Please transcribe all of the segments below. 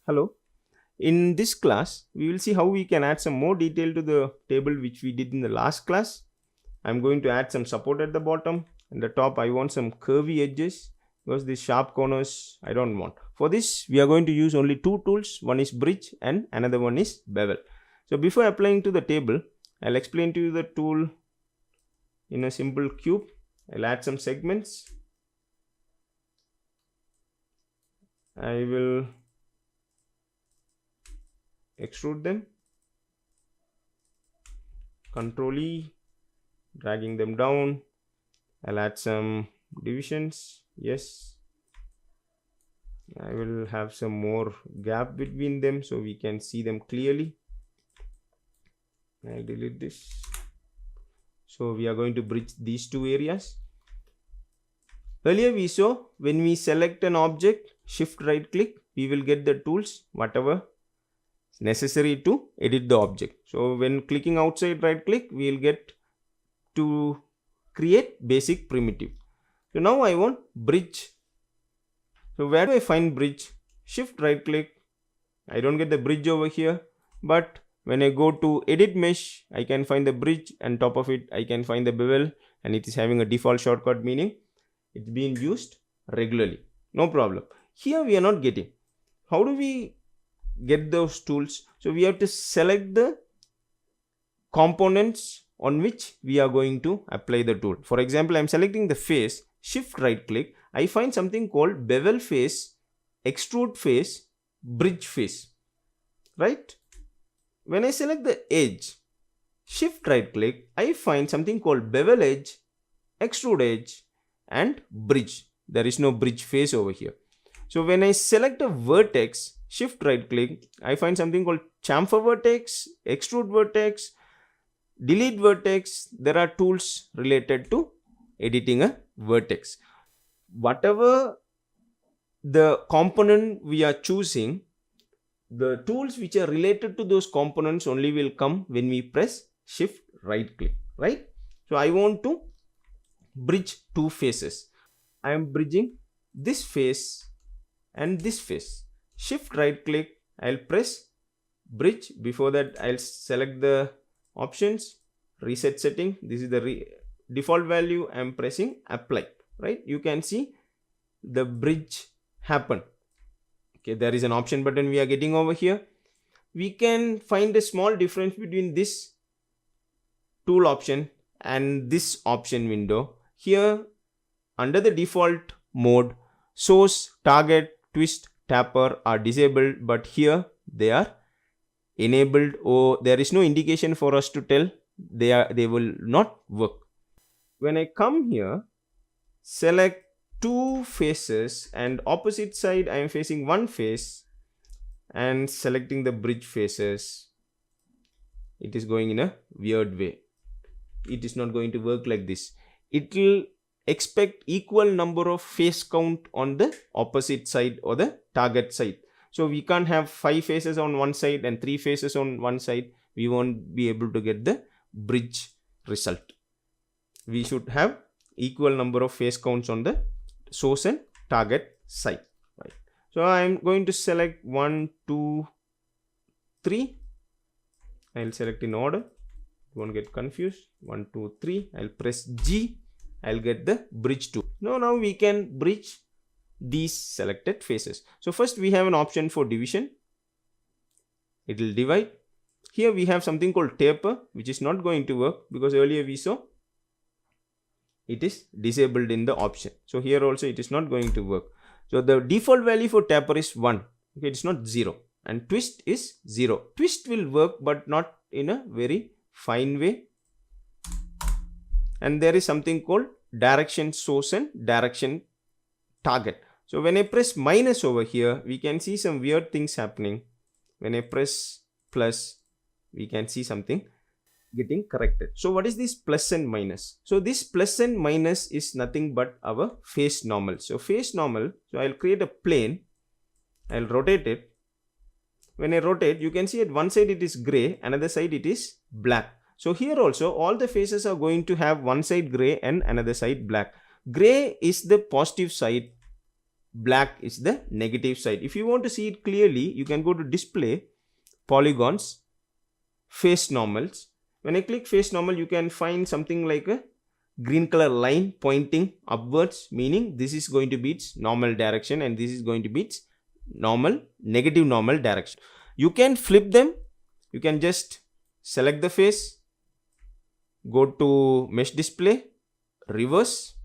Hello. In this class, we will see how we can add some more detail to the table which we did in the last class. I'm going to add some support at the bottom. And the top, I want some curvy edges because these sharp corners I don't want. For this, we are going to use only two tools. One is Bridge and another one is Bevel. So before applying to the table, I'll explain to you the tool in a simple cube. I'll add some segments. I will extrude them, Control E, dragging them down. I'll add some divisions. Yes, I will have some more gap between them so we can see them clearly. I'll delete this. So we are going to bridge these two areas. Earlier we saw when we select an object, shift right click, we will get the tools whatever necessary to edit the object. So when clicking outside right click, we will get to create basic primitive. So now I want bridge. So where do I find bridge? Shift right click. I don't get the bridge over here, but when I go to edit mesh, I can find the bridge, and top of it I can find the bevel, and it is having a default shortcut, meaning it's being used regularly. No problem. Here we are not getting. How do we get those tools? So we have to select the components on which we are going to apply the tool. For example, I am selecting the face, shift right click, I find something called bevel face, extrude face, bridge face, right? When I select the edge, shift right click, I find something called bevel edge, extrude edge and bridge. There is no bridge face over here. So when I select a vertex, shift right click, I find something called chamfer vertex, extrude vertex, delete vertex. There are tools related to editing a vertex. Whatever the component we are choosing, the tools which are related to those components only will come when we press shift right click, right? So I want to bridge two faces. I am bridging this face and this face. Shift right click, I'll press bridge. Before that, I'll select the options, reset setting. This is the default value. I'm pressing apply, right? You can see the bridge happen. Okay, there is an option button we are getting over here. We can find a small difference between this tool option and this option window. Here under the default mode, source, target, twist, tapper are disabled, but here they are enabled, or there is no indication for us to tell they will not work. When I come here, select two faces, and opposite side I am facing one face and selecting the bridge faces. It is going in a weird way. It is not going to work like this. It will expect equal number of face count on the opposite side or the target side. So we can't have 5 faces on one side and 3 faces on one side. We won't be able to get the bridge result. We should have equal number of face counts on the source and target side, right? So I am going to select 1, 2, 3. I'll select in order. Won't get confused. 1, 2, 3. I'll press G. I'll get the bridge tool. Now we can bridge these selected faces. So first we have an option for division. It will divide. Here we have something called taper, which is not going to work because earlier we saw it is disabled in the option. So here also it is not going to work. So the default value for taper is 1. Okay, it's not 0. And twist is 0. Twist will work, but not in a very fine way. And there is something called direction source and direction target. So when I press minus over here, we can see some weird things happening. When I press plus, we can see something getting corrected. So what is this plus and minus? So this plus and minus is nothing but our face normal. So face normal, so I'll create a plane. I'll rotate it. When I rotate, you can see at one side it is gray, another side it is black. So here also all the faces are going to have one side gray and another side black. Gray is the positive side black is the negative side. If you want to see it clearly, you can go to display, polygons, face normals. When I click face normal, you can find something like a green color line pointing upwards, meaning this is going to be its normal direction and this is going to be its negative normal direction. You can flip them. You can just select the face, go to mesh display, reverse.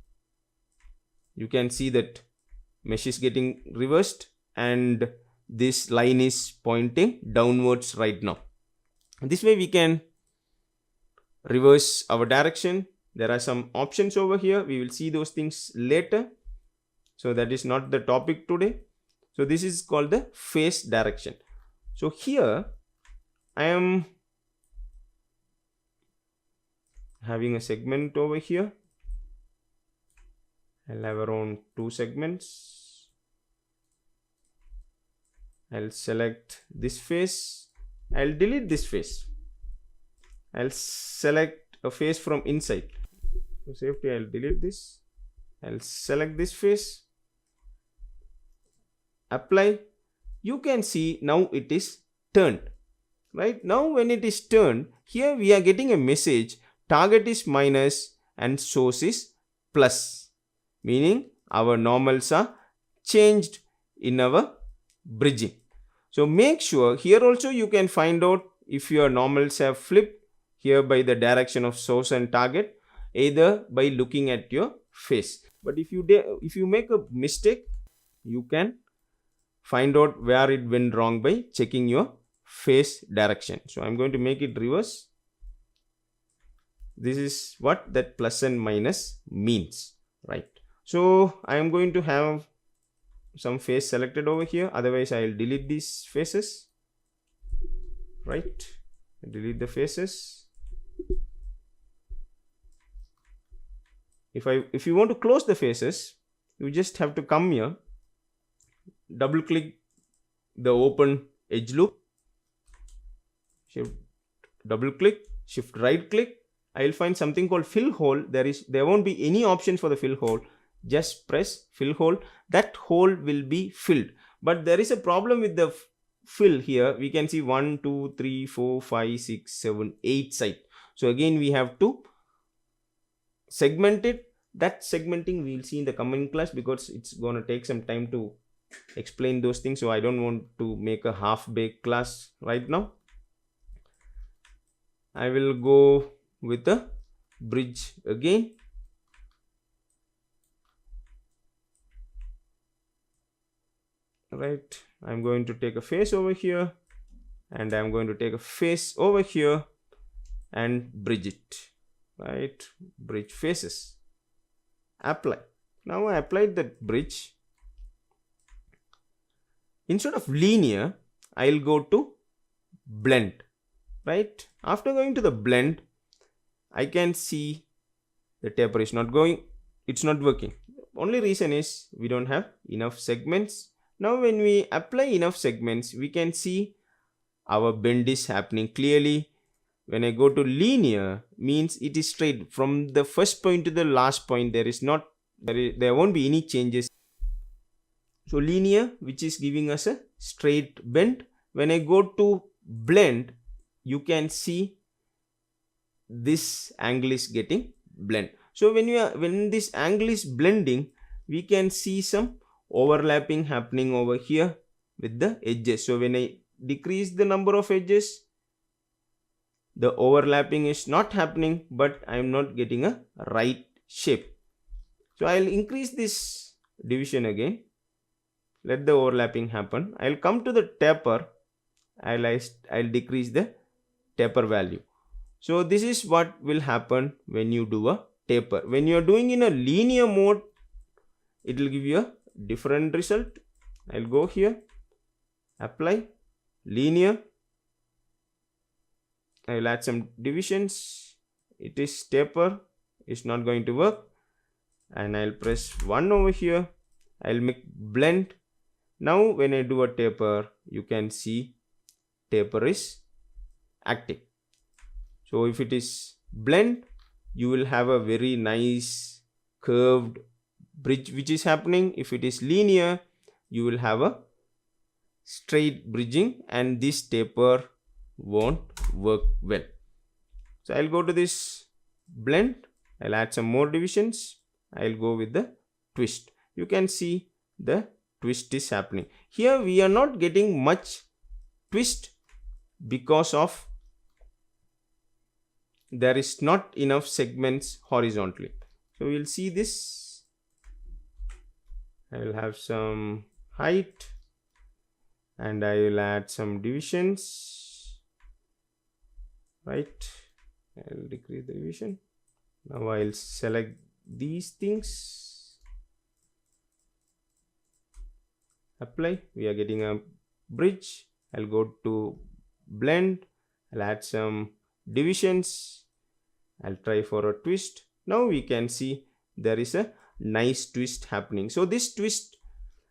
You can see that mesh is getting reversed and this line is pointing downwards right now. This way we can reverse our direction. There are some options over here. We will see those things later. So that is not the topic today. So this is called the face direction. So here I am having a segment over here. I'll have around 2 segments. I'll select this face. I'll delete this face. I'll select a face from inside. For safety, I'll delete this. I'll select this face. Apply. You can see now it is turned. Right now, when it is turned, here we are getting a message. Target is minus and source is plus. Meaning our normals are changed in our bridging. So make sure here also you can find out if your normals have flipped here by the direction of source and target, either by looking at your face. But if you make a mistake, you can find out where it went wrong by checking your face direction. So I'm going to make it reverse. This is what that plus and minus means, right? So I am going to have some face selected over here. Otherwise, I will delete these faces. Right? Delete the faces. If you want to close the faces, you just have to come here, double click the open edge loop, shift double click, shift right click. I will find something called fill hole. There won't be any option for the fill hole. Just press fill hole. That hole will be filled. But there is a problem with the fill here. We can see 1, 2, 3, 4, 5, 6, 7, 8 sites. So again we have to segment it. That segmenting we will see in the coming class because it's going to take some time to explain those things. So I don't want to make a half-baked class right now. I will go with the bridge again. Right, I'm going to take a face over here and I'm going to take a face over here and bridge it. Right, bridge faces. Apply. Now I applied that bridge. Instead of linear, I'll go to blend. Right, after going to the blend, I can see the taper is not going. It's not working. Only reason is we don't have enough segments. Now when we apply enough segments, we can see our bend is happening clearly. When I go to linear, means it is straight from the first point to the last point. There won't be any changes. So linear, which is giving us a straight bend. When I go to blend, you can see this angle is getting blend. So when this angle is blending, we can see some overlapping happening over here with the edges. So when I decrease the number of edges, the overlapping is not happening, but I am not getting a right shape. So I'll increase this division again. Let the overlapping happen. I'll come to the taper. I'll decrease the taper value. So this is what will happen when you do a taper. When you are doing in a linear mode, it will give you a different result. I'll go here, apply, linear. I will add some divisions. It is taper. It's not going to work. And I'll press 1 over here. I'll make blend. Now when I do a taper, you can see taper is active. So if it is blend, you will have a very nice curved bridge which is happening. If it is linear, you will have a straight bridging and this taper won't work well. So I'll go to this blend, I'll add some more divisions, I'll go with the twist. You can see the twist is happening. Here we are not getting much twist because of there is not enough segments horizontally. So we'll see this. I will have some height and I will add some divisions, right? I'll decrease the division. Now I'll select these things, apply. We are getting a bridge. I'll go to blend, I'll add some divisions, I'll try for a twist. Now we can see there is a nice twist happening. So this twist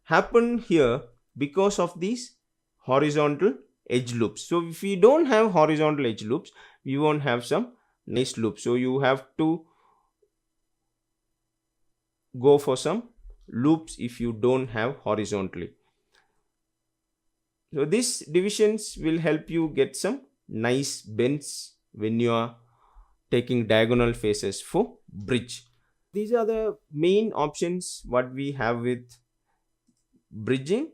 happened here because of these horizontal edge loops. So if we don't have horizontal edge loops, we won't have some nice loops. So you have to go for some loops if you don't have horizontally. So these divisions will help you get some nice bends when you are taking diagonal faces for bridge. These are the main options what we have with bridging.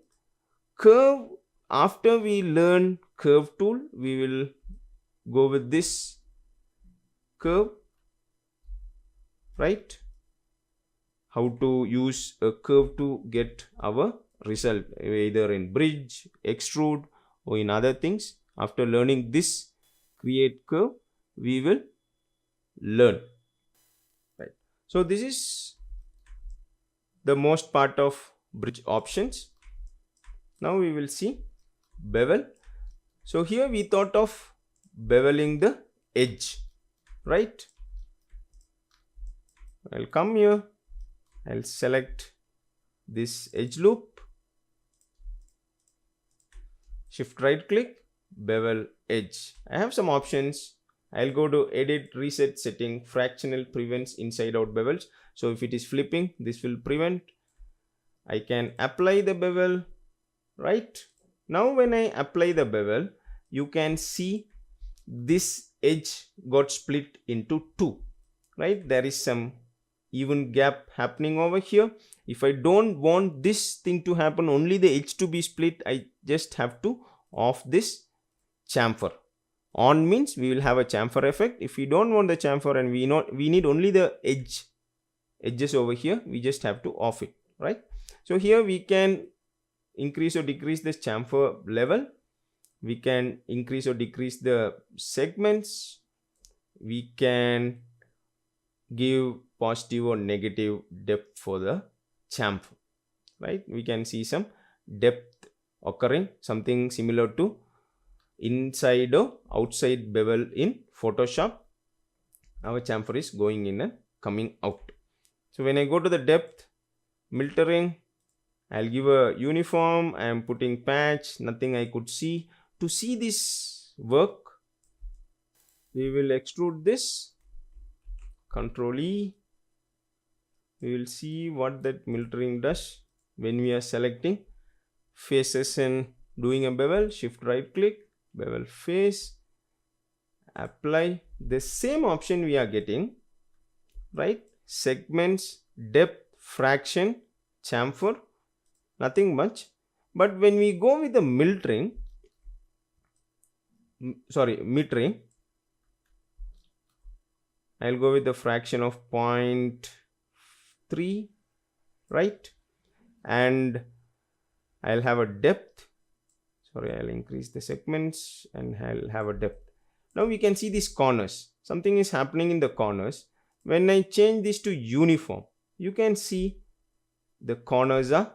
Curve, after we learn curve tool, we will go with this curve, right? How to use a curve to get our result, either in bridge, extrude, or in other things. After learning this create curve, we will learn, right? So this is the most part of bridge options. Now we will see bevel. So here we thought of beveling the edge, right? I'll come here, I'll select this edge loop, shift right click, bevel edge. I have some options. I'll go to edit, reset setting, fractional prevents inside out bevels. So if it is flipping, this will prevent. I can apply the bevel, right? Now when I apply the bevel, you can see this edge got split into two, right? There is some even gap happening over here. If I don't want this thing to happen, only the edge to be split, I just have to off this chamfer. On means we will have a chamfer effect. If we don't want the chamfer and we need only the edges over here, we just have to off it, right? So here we can increase or decrease this chamfer level. We can increase or decrease the segments. We can give positive or negative depth for the chamfer, right? We can see some depth occurring, something similar to inside or outside bevel in Photoshop. Our chamfer is going in and coming out. So when I go to the depth, miltering, I'll give a uniform. I am putting patch, nothing I could see. To see this work, we will extrude this, Control E. We will see what that miltering does when we are selecting faces and doing a bevel. Shift right click, bevel face, apply. The same option we are getting, right? Segments, depth, fraction, chamfer, nothing much. But when we go with the metering, I'll go with the fraction of 0.3, right? And I'll have a depth. I'll increase the segments and I'll have a depth. Now we can see these corners. Something is happening in the corners. When I change this to uniform, you can see the corners are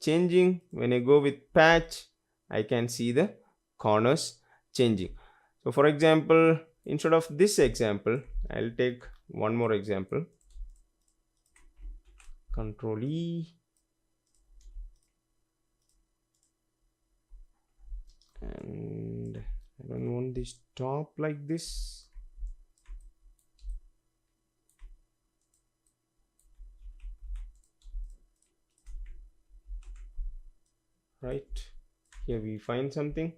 changing. When I go with patch, I can see the corners changing. So for example, instead of this example, I'll take one more example. Control E. And I don't want this top like this. right? Here we find something.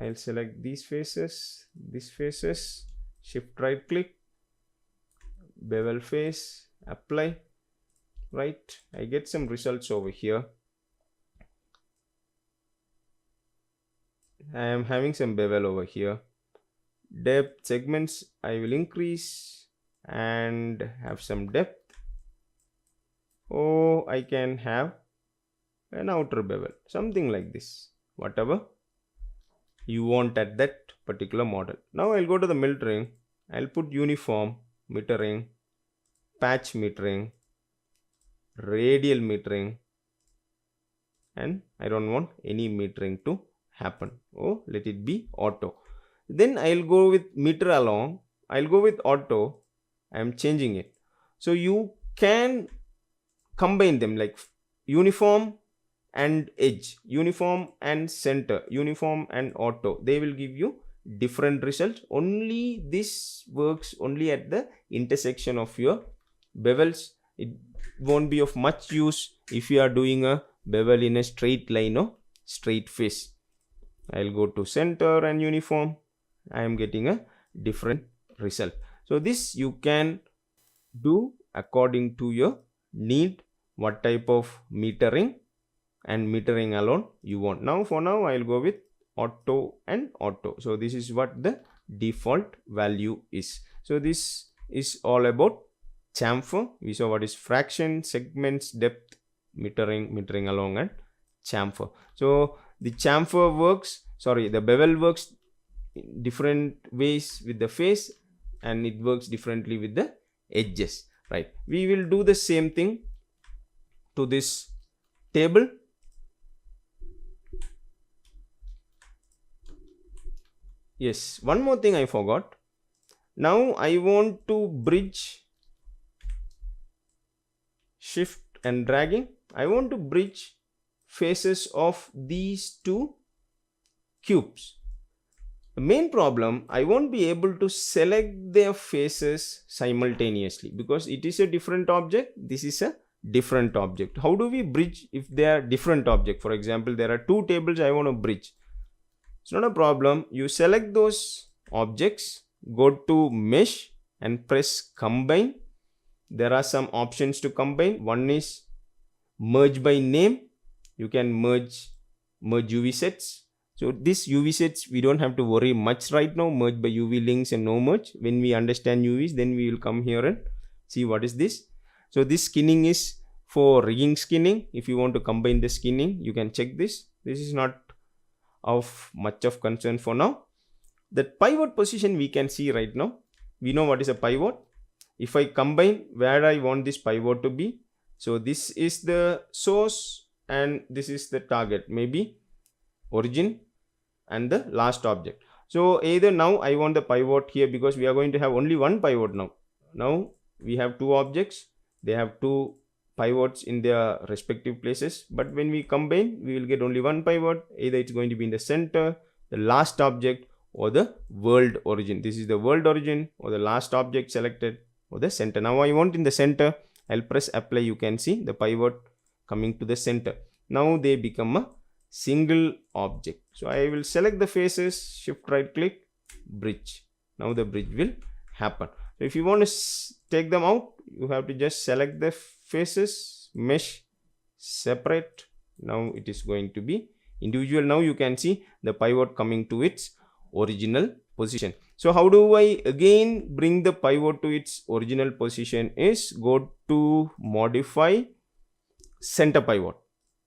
I'll select these faces, shift right click, bevel face, apply, right? I get some results over here. I am having some bevel over here. Depth segments I will increase and have some depth. Oh, I can have an outer bevel, something like this, whatever you want at that particular model. Now I'll go to the metering. I'll put uniform metering, patch metering, radial metering, and I don't want any metering to happen. Oh, let it be auto. Then I'll go with meter along. I'll go with auto. I'm changing it. So you can combine them like uniform and edge, uniform and center, uniform and auto. They will give you different results. Only this works only at the intersection of your bevels. It won't be of much use if you are doing a bevel in a straight line or straight face. I'll go to center and uniform. I am getting a different result. So this you can do according to your need, what type of metering and metering alone you want. Now for now I'll go with auto and auto. So this is what the default value is. So this is all about chamfer. We saw what is fraction, segments, depth, metering along, and chamfer. So the chamfer works, the bevel works in different ways with the face, and it works differently with the edges, right? We will do the same thing to this table. Yes, one more thing I forgot. Now I want to bridge, shift and dragging. I want to bridge faces of these two cubes. The main problem, I won't be able to select their faces simultaneously because it is a different object. This is a different object. How do we bridge if they are different object? For example, there are two tables I want to bridge. It's not a problem. You select those objects, go to mesh and press combine. There are some options to combine. One is merge by name. You can merge UV sets. So this UV sets, we don't have to worry much right now. Merge by UV links and no merge. When we understand UVs, then we will come here and see what is this. So this skinning is for rigging skinning. If you want to combine the skinning, you can check this. This is not of much of concern for now. The pivot position we can see right now. We know what is a pivot. If I combine where I want this pivot to be. So this is the source and this is the target. Maybe origin and the last object. So either now I want the pivot here because we are going to have only one pivot now. Now we have two objects. They have two pivots in their respective places, but when we combine we will get only one pivot. Either it's going to be in the center, the last object, or the world origin. This is the world origin or the last object selected, or the center. Now I want in the center. I'll press apply. You can see the pivot coming to the center. Now they become a single object. So I will select the faces, shift right click, bridge. Now the bridge will happen. So if you want to take them out, you have to just select the faces, mesh, separate. Now it is going to be individual. Now you can see the pivot coming to its original position. So how do I again bring the pivot to its original position is go to modify center pivot.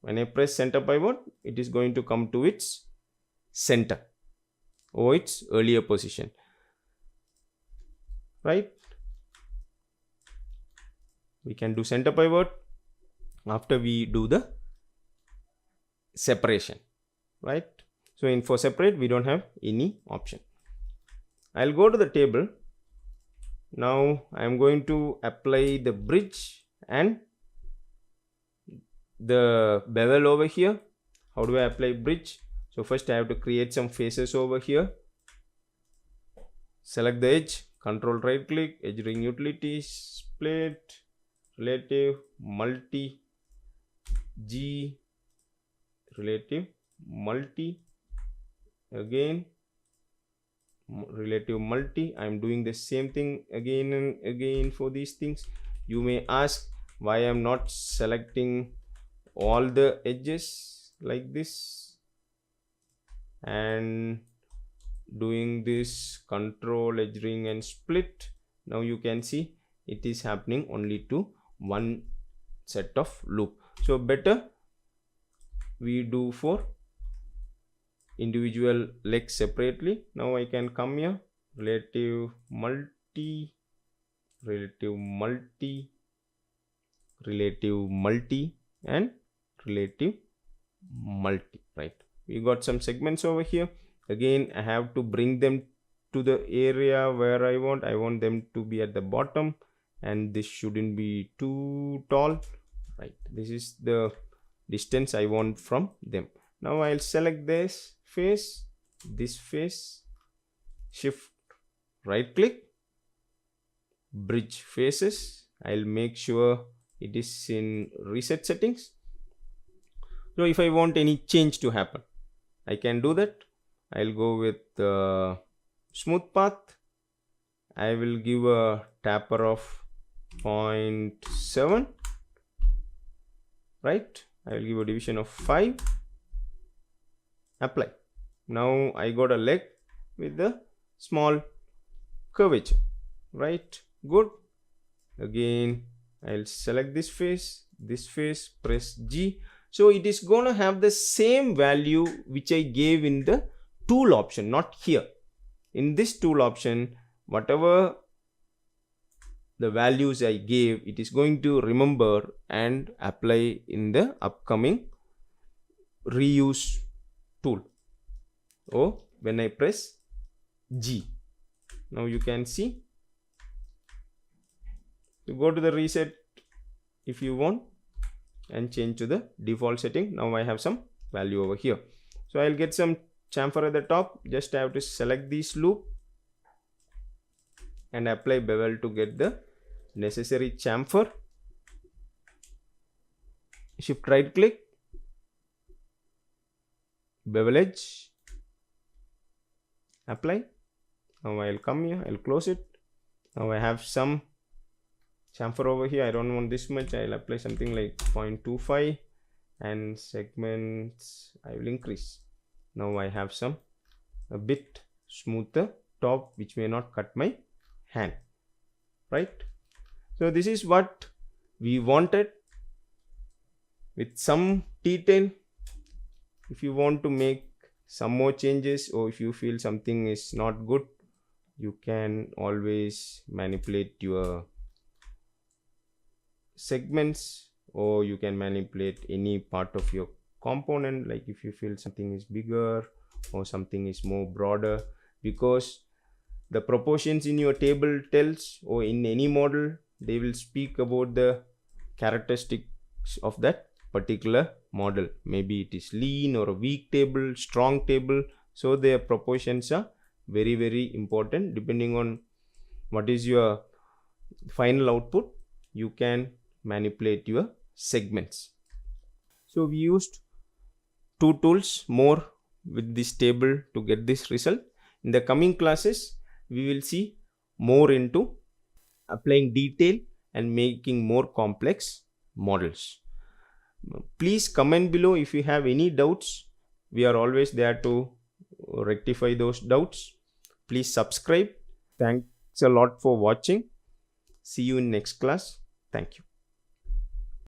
When I press center pivot, it is going to come to its center or its earlier position, right? We can do center pivot after we do the separation, right? So for separate, we don't have any option. I'll go to the table. Now I am going to apply the bridge and the bevel over here. How do I apply bridge? So first I have to create some faces over here. Select the edge, control right click, edge ring utilities, split, relative, multi, G, relative multi, again relative multi. I'm doing the same thing again and again for these things. You may ask why I'm not selecting all the edges like this and doing this control edge ring and split. Now you can see it is happening only to one set of loop. So better we do for individual legs separately. Now I can come here, relative multi, relative multi, relative multi, and relative multi, right? We got some segments over here. Again, I have to bring them to the area where I want them to be at the bottom, and this shouldn't be too tall, right? This is the distance I want from them. Now I'll select this face, shift right click, bridge faces. I'll make sure it is in reset settings. So if I want any change to happen, I can do that. I'll go with smooth path. I will give a taper of 0.7, right? I will give a division of 5. Apply. Now I got a leg with the small curvature, right? Good. Again, I'll select this face, press G. So it is going to have the same value which I gave in the tool option, not here. In this tool option, whatever the values I gave, it is going to remember and apply in the upcoming reuse tool. Oh, when I press G, now you can see. You go to the reset if you want and change to the default setting. Now I have some value over here. So I'll get some chamfer at the top. Just have to select this loop and apply bevel to get the necessary chamfer. Shift right click, bevel edge, apply. Now I'll come here, I'll close it. Now I have some chamfer over here. I don't want this much. I'll apply something like 0.25 and segments I will increase. Now I have a bit smoother top which may not cut my hand, right? So this is what we wanted with some detail. If you want to make some more changes, or if you feel something is not good, you can always manipulate your segments, or you can manipulate any part of your component. Like if you feel something is bigger or something is more broader, because the proportions in your table tells, or in any model, they will speak about the characteristics of that particular model. Maybe it is lean or a weak table, strong table. So their proportions are very, very important. Depending on what is your final output, you can manipulate your segments. So we used 2 tools more with this table to get this result. In the coming classes, we will see more into applying detail and making more complex models. Please comment below if you have any doubts. We are always there to rectify those doubts. Please subscribe. Thanks a lot for watching. See you in next class. Thank you.